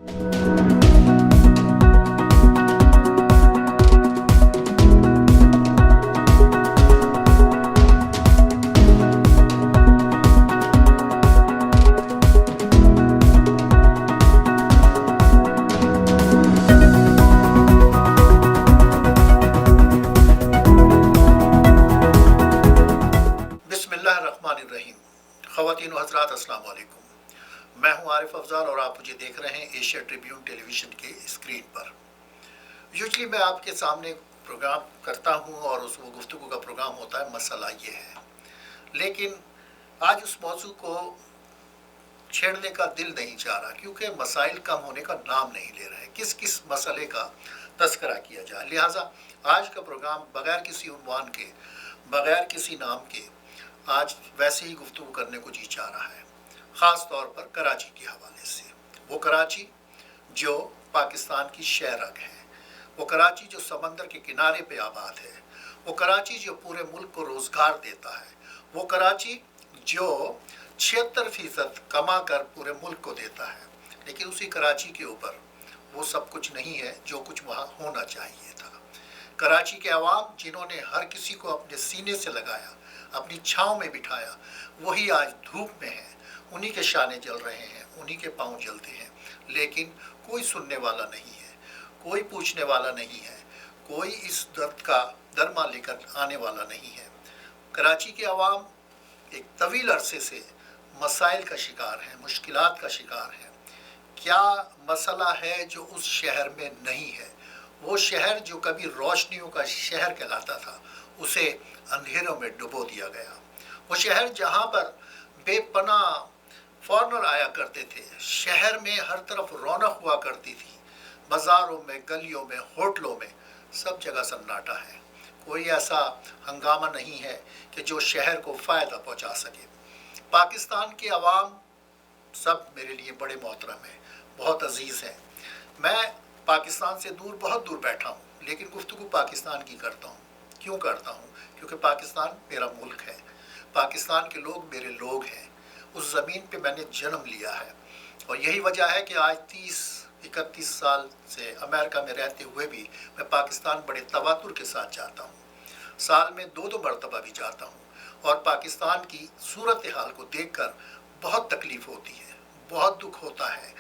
बिस्मिल्लाहिर्रहमानिर्रहीम। ख़वातीन व हज़रात अस्सलाम वालेकुम। मैं हूं आरिफ अफजाल और आप मुझे देख रहे हैं एशिया ट्रिब्यून टेलीविज़न के स्क्रीन पर। यूजली मैं आपके सामने प्रोग्राम करता हूं और उस वो गुफ्तगू का प्रोग्राम होता है मसला ये है, लेकिन आज उस मौजू को छेड़ने का दिल नहीं चाह रहा क्योंकि मसाइल कम होने का नाम नहीं ले रहे। किस किस मसले का तस्करा किया जाए, लिहाजा आज का प्रोग्राम बग़ैर किसी उन्वान के, बग़ैर किसी नाम के आज वैसे ही गुफ्तगू करने को जी चाह रहा है, ख़ास तौर पर कराची के हवाले से। वो कराची जो पाकिस्तान की शहरग है, वो कराची जो समंदर के किनारे पे आबाद है, वो कराची जो पूरे मुल्क को रोज़गार देता है, वो कराची जो 76% कमा कर पूरे मुल्क को देता है। लेकिन उसी कराची के ऊपर वो सब कुछ नहीं है जो कुछ वहाँ होना चाहिए था। कराची के अवाम जिन्होंने हर किसी को अपने सीने से लगाया, अपनी छाँव में बिठाया, वही आज धूप में है, उन्हीं के शाने जल रहे हैं, उन्हीं के पाँव जलते हैं, लेकिन कोई सुनने वाला नहीं है, कोई पूछने वाला नहीं है, कोई इस दर्द का दरमा लेकर आने वाला नहीं है। कराची के अवाम एक तवील अरसे से मसाइल का शिकार है, मुश्किलात का शिकार है। क्या मसला है जो उस शहर में नहीं है? वो शहर जो कभी रोशनियों का शहर कहलाता था, उसे अंधेरों में डुबो दिया गया। वो शहर जहाँ पर बेपनाह फॉरेनर आया करते थे, शहर में हर तरफ रौनक हुआ करती थी, बाज़ारों में, गलियों में, होटलों में, सब जगह सन्नाटा है। कोई ऐसा हंगामा नहीं है कि जो शहर को फ़ायदा पहुँचा सके। पाकिस्तान के अवाम सब मेरे लिए बड़े मोहतरम हैं, बहुत अजीज़ हैं। मैं पाकिस्तान से दूर, बहुत दूर बैठा हूँ, लेकिन गुफ्तगू पाकिस्तान की करता हूँ। क्यों करता हूँ? क्योंकि पाकिस्तान मेरा मुल्क है, पाकिस्तान के लोग मेरे लोग हैं, उस ज़मीन पे मैंने जन्म लिया है। और यही वजह है कि आज 30-31 साल से अमेरिका में रहते हुए भी मैं पाकिस्तान बड़े तवातुर के साथ जाता हूँ, साल में 2-2 मरतबा भी जाता हूँ। और पाकिस्तान की सूरत हाल को देखकर बहुत तकलीफ़ होती है, बहुत दुख होता है।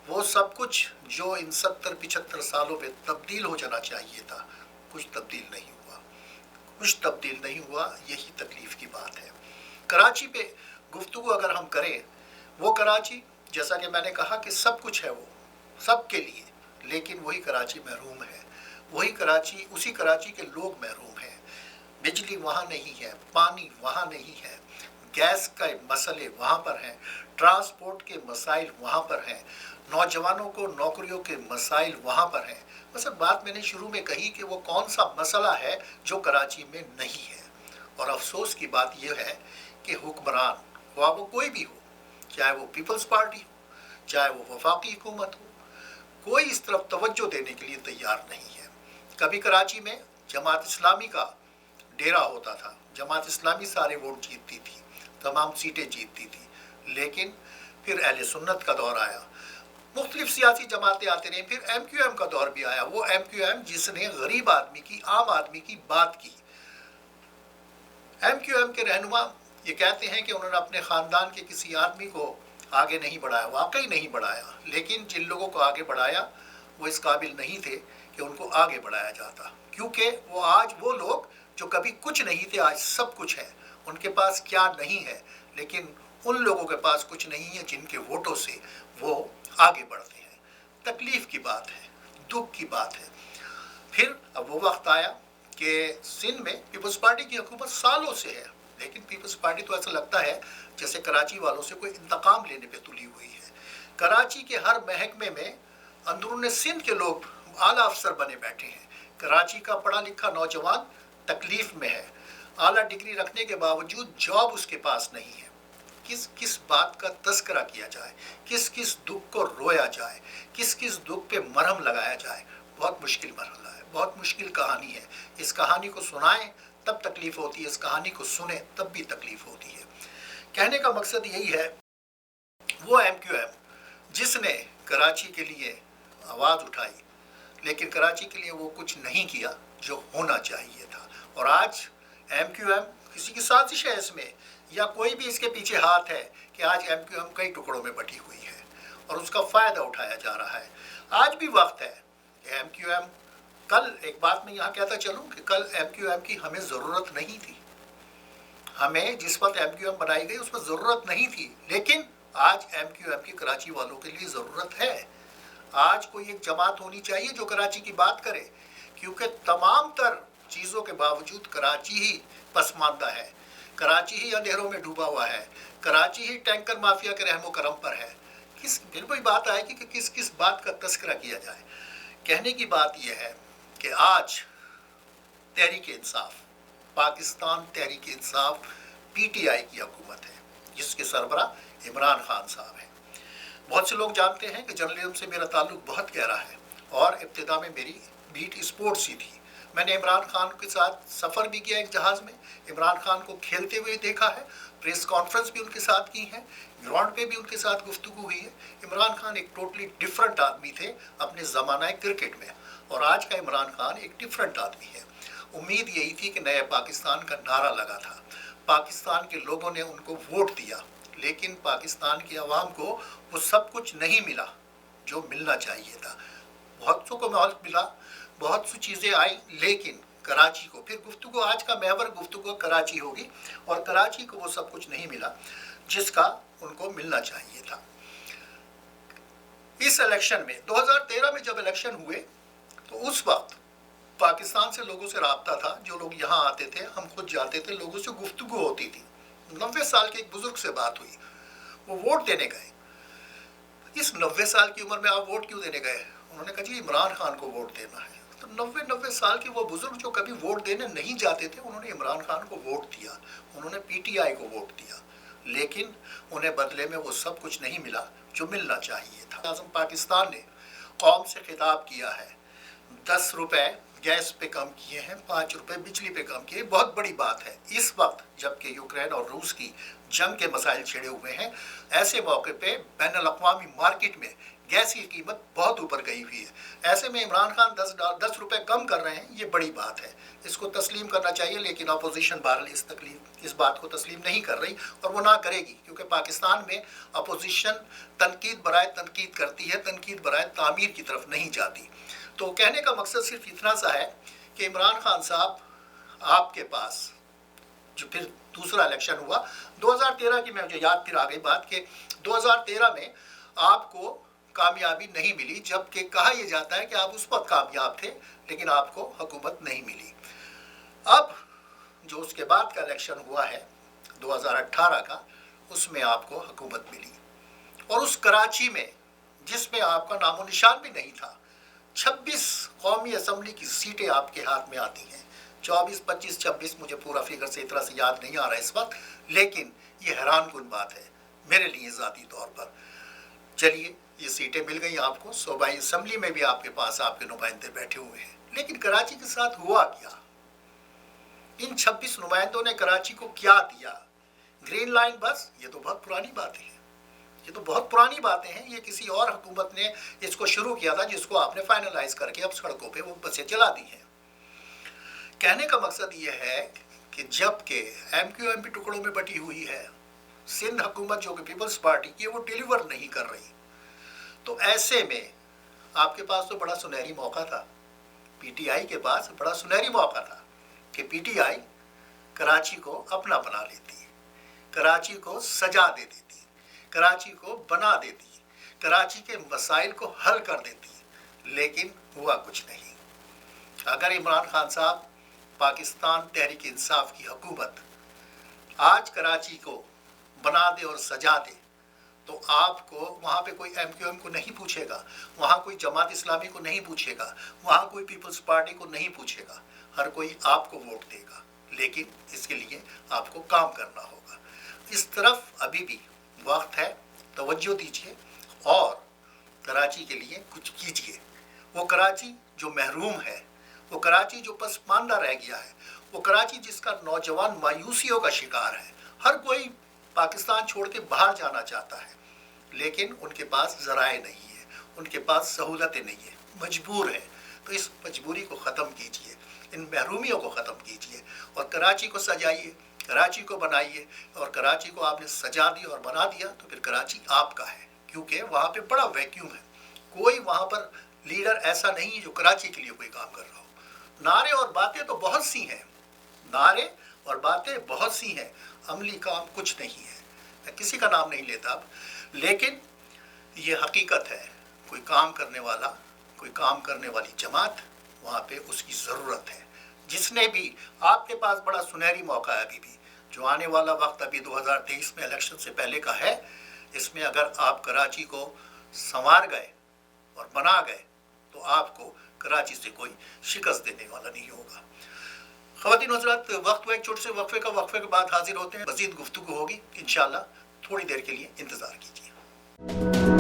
वो सब कुछ जो इन 70-75 सालों में तब्दील हो जाना चाहिए था, कुछ तब्दील नहीं हुआ, कुछ तब्दील नहीं हुआ। यही तकलीफ़ की बात है। कराची पे गुफ्तगू अगर हम करें, वो कराची जैसा कि मैंने कहा कि सब कुछ है वो सब के लिए, लेकिन वही कराची महरूम है, वही कराची, उसी कराची के लोग महरूम हैं। बिजली वहाँ नहीं है, पानी वहाँ नहीं है, गैस का मसले वहाँ पर हैं, ट्रांसपोर्ट के मसाइल वहाँ पर हैं, नौजवानों को नौकरियों के मसाइल वहाँ पर हैं। बस बात मैंने शुरू में कही कि वो कौन सा मसला है जो कराची में नहीं है। और अफसोस की बात यह है कि हुक्मरान, ख्वाह वो कोई भी हो, चाहे वो पीपल्स पार्टी हो, चाहे वो वफाकी हुकूमत हो, कोई इस तरफ तवज्जो देने के लिए तैयार नहीं है। कभी कराची में जमात इस्लामी का डेरा होता था, जमात इस्लामी सारे वोट जीतती थी, तमाम सीटें जीतती थी, लेकिन फिर अहले सुन्नत का दौर आया, मुख्तलिफ सियासी जमातें आते रही, फिर MQM का दौर भी आया। वो MQM जिसने गरीब आदमी की, आम आदमी की बात की। MQM के रहनुमा ये कहते हैं कि उन्होंने अपने ख़ानदान के किसी आदमी को आगे नहीं बढ़ाया, वाकई नहीं बढ़ाया, लेकिन जिन लोगों को आगे बढ़ाया वो इस काबिल नहीं थे कि उनको आगे बढ़ाया जाता, क्योंकि वो आज वो लोग जो कभी कुछ नहीं थे आज सब कुछ है। उनके पास क्या नहीं है, लेकिन उन लोगों के पास कुछ नहीं है जिनके वोटों से वो आगे बढ़ते हैं। तकलीफ़ की बात है, दुख की बात है। फिर अब वो वक्त आया कि सिंध में पीपल्स पार्टी की हुकूमत सालों से है, लेकिन पीपल्स पार्टी तो ऐसा लगता है जैसे कराची वालों से कोई इंतकाम लेने पे तुली हुई है। कराची के हर महकमे में अंदरूनी सिंध के लोग आला अफसर बने बैठे हैं। कराची का पढ़ा लिखा नौजवान तकलीफ़ में है, आला डिग्री रखने के बावजूद जॉब उसके पास नहीं है। किस किस बात का तस्करा किया जाए, किस किस दुख को रोया जाए, किस किस दुख पे मरहम लगाया जाए, बहुत मुश्किल मरहला है, बहुत मुश्किल कहानी है। इस कहानी को सुनाएं तब तकलीफ़ होती है, इस कहानी को सुने तब भी तकलीफ़ होती है। कहने का मकसद यही है, वो MQM जिसने कराची के लिए आवाज़ उठाई, लेकिन कराची के लिए वो कुछ नहीं किया जो होना चाहिए था। और आज MQM किसी की साजिश है इसमें, या कोई भी इसके पीछे हाथ है कि आज MQM कई टुकड़ों में बटी हुई है और उसका फ़ायदा उठाया जा रहा है। आज भी वक्त है कि MQM, कल एक बात मैं यहाँ कहता चलूँ कि कल MQM की हमें ज़रूरत नहीं थी, हमें जिस वक्त MQM बनाई गई उसमें ज़रूरत नहीं थी, लेकिन आज MQM की कराची वालों के लिए ज़रूरत है। आज कोई एक जमात होनी चाहिए जो कराची की बात करे, क्योंकि तमाम तर चीज़ों के बावजूद कराची ही पसमानदा है, कराची ही अंधेरों में डूबा हुआ है, कराची ही टैंकर माफिया के रहमो करम पर है। फिर कोई बात आएगी कि किस किस बात का तस्करा किया जाए। कहने की बात यह है कि आज तहरीक इंसाफ, पाकिस्तान तहरीक इंसाफ PTI की हुकूमत है, जिसके सरबरा इमरान खान साहब हैं। बहुत से लोग जानते हैं कि जर्नलिज्म से मेरा ताल्लुक बहुत गहरा है और इब्तिदा में मेरी बीट स्पोर्ट्स ही थी। मैंने इमरान खान के साथ सफ़र भी किया एक जहाज़ में, इमरान खान को खेलते हुए देखा है, प्रेस कॉन्फ्रेंस भी उनके साथ की है, ग्राउंड पे भी उनके साथ गुफ्तगू हुई है। इमरान खान एक टोटली डिफरेंट आदमी थे अपने ज़माना क्रिकेट में, और आज का इमरान खान एक डिफरेंट आदमी है। उम्मीद यही थी कि नए पाकिस्तान का नारा लगा था, पाकिस्तान के लोगों ने उनको वोट दिया, लेकिन पाकिस्तान की आवाम को वो सब कुछ नहीं मिला जो मिलना चाहिए था। बहुत सौ को माहौल मिला, बहुत सी चीज़ें आई, लेकिन कराची को, फिर गुफ्तगू आज का महवर गुफ्तगू कराची होगी, और कराची को वो सब कुछ नहीं मिला जिसका उनको मिलना चाहिए था। इस इलेक्शन में 2013 में जब इलेक्शन हुए तो उस वक्त पाकिस्तान से लोगों से राब्ता था, जो लोग यहाँ आते थे, हम खुद जाते थे, लोगों से गुफ्तगू होती थी। 90 साल के एक बुजुर्ग से बात हुई, वो वोट देने गए। इस 90 साल की उम्र में आप वोट क्यों देने गए? उन्होंने कहा जी इमरान खान को वोट देना है। तो 90 साल के वो बुजुर्ग जो कभी वोट देने नहीं जाते थे, उन्होंने इमरान खान को वोट दिया, उन्होंने PTI को वोट दिया, लेकिन उन्हें बदले में वो सब कुछ नहीं मिला जो मिलना चाहिए था। आज़म पाकिस्तान ने कौम से खिताब किया है, 10 रुपए गैस पे कम किए हैं, 5 रुपए बिजली पे कम किए, बहुत बड़ी बात है। इस वक्त जबकि यूक्रेन और रूस की जंग के मसाइल छिड़े हुए हैं, ऐसे मौके पे बैनुल-अक़वामी मार्केट में गैस की कीमत बहुत ऊपर गई हुई है। ऐसे में इमरान खान 10 रुपए कम कर रहे हैं, ये बड़ी बात है, इसको तस्लीम करना चाहिए। लेकिन अपोजिशन बहरहाल इस बात को तस्लीम नहीं कर रही, और वो ना करेगी, क्योंकि पाकिस्तान में अपोजिशन तनकीद बराए तनकीद करती है, तनकीद बराए तामीर की तरफ नहीं जाती। तो कहने का मकसद सिर्फ इतना सा है कि इमरान खान साहब, आपके पास जो फिर दूसरा इलेक्शन हुआ 2013 की, मैं मुझे याद फिर आ गई बात कि 2013 में आपको कामयाबी नहीं मिली, जबकि कहा यह जाता है कि आप उस वक्त कामयाब थे, लेकिन आपको हुकूमत नहीं मिली। अब जो उसके बाद का इलेक्शन हुआ है 2018 का, उसमें आपको हुकूमत मिली, और उस कराची में जिसमें आपका नामो निशान भी नहीं था, 26 कौमी असम्बली की सीटें आपके हाथ में आती हैं, 24, 25, 26, मुझे पूरा फिगर से इतना से याद नहीं आ रहा इस वक्त, लेकिन ये हैरान कुन बात है मेरे लिए ज़ाती तौर पर। चलिए, ये सीटें मिल गई आपको, सूबाई असम्बली में भी आपके पास आपके नुमाइंदे बैठे हुए हैं, लेकिन कराची के साथ हुआ क्या? इन 26 नुमाइंदों ने कराची को क्या दिया? ग्रीन लाइन बस? ये तो बहुत पुरानी बातें हैं, ये तो बहुत पुरानी बातें हैं। ये किसी और हुकूमत ने इसको शुरू किया था, जिसको आपने फाइनलाइज करके अब सड़कों पे वो बसें चला दी हैं। कहने का मकसद ये है कि जबकि MQM भी टुकड़ों में बटी हुई है, सिंध हुकूमत जो कि पीपल्स पार्टी की है, वो डिलीवर नहीं कर रही, तो ऐसे में आपके पास तो बड़ा सुनहरी मौका था, PTI के पास बड़ा सुनहरी मौका था कि PTI कराची को अपना बना लेती, कराची को सजा दे देती, कराची को बना देती, कराची के मसाइल को हल कर देती, लेकिन हुआ कुछ नहीं। अगर इमरान खान साहब, पाकिस्तान तहरीक इंसाफ की हुकूमत आज कराची को बना दे और सजा दे, तो आपको वहाँ पे कोई MQM को नहीं पूछेगा, वहाँ कोई जमात इस्लामी को नहीं पूछेगा, वहाँ कोई पीपल्स पार्टी को नहीं पूछेगा, हर कोई आपको वोट देगा, लेकिन इसके लिए आपको काम करना होगा। इस तरफ अभी भी वक्त है, तवज्जो दीजिए और कराची के लिए कुछ कीजिए। वो कराची जो महरूम है, वो कराची जो पसमानदा रह गया है, वो कराची जिसका नौजवान मायूसियों का शिकार है, हर कोई पाकिस्तान छोड़ के बाहर जाना चाहता है, लेकिन उनके पास ज़राए नहीं है, उनके पास सहूलतें नहीं है, मजबूर है। तो इस मजबूरी को ख़त्म कीजिए, इन महरूमियों को ख़त्म कीजिए और कराची को सजाइए, कराची को बनाइए। और कराची को आपने सजा दिया और बना दिया तो फिर कराची आपका है, क्योंकि वहाँ पे बड़ा वैक्यूम है। कोई वहाँ पर लीडर ऐसा नहीं है जो कराची के लिए कोई काम कर रहा हो। नारे और बातें तो बहुत सी हैं, नारे और बातें बहुत सी हैं, अमली काम कुछ नहीं है। मैं किसी का नाम नहीं लेता अब, लेकिन ये हकीकत है। कोई काम करने वाला, कोई काम करने वाली जमात वहाँ पे उसकी ज़रूरत है। जिसने भी, आपके पास बड़ा सुनहरी मौका है अभी भी, जो आने वाला वक्त अभी 2023 में इलेक्शन से पहले का है, इसमें अगर आप कराची को संवार गए और बना गए तो आपको कराची से कोई शिकस्त देने वाला नहीं होगा। ख़वातीन हज़रात, वक्त हुआ एक छोटे से वक्फे का। वक्फे के बाद हाजिर होते हैं, मज़ीद गुफ्तगू होगी इंशाअल्लाह। थोड़ी देर के लिए इंतज़ार कीजिए।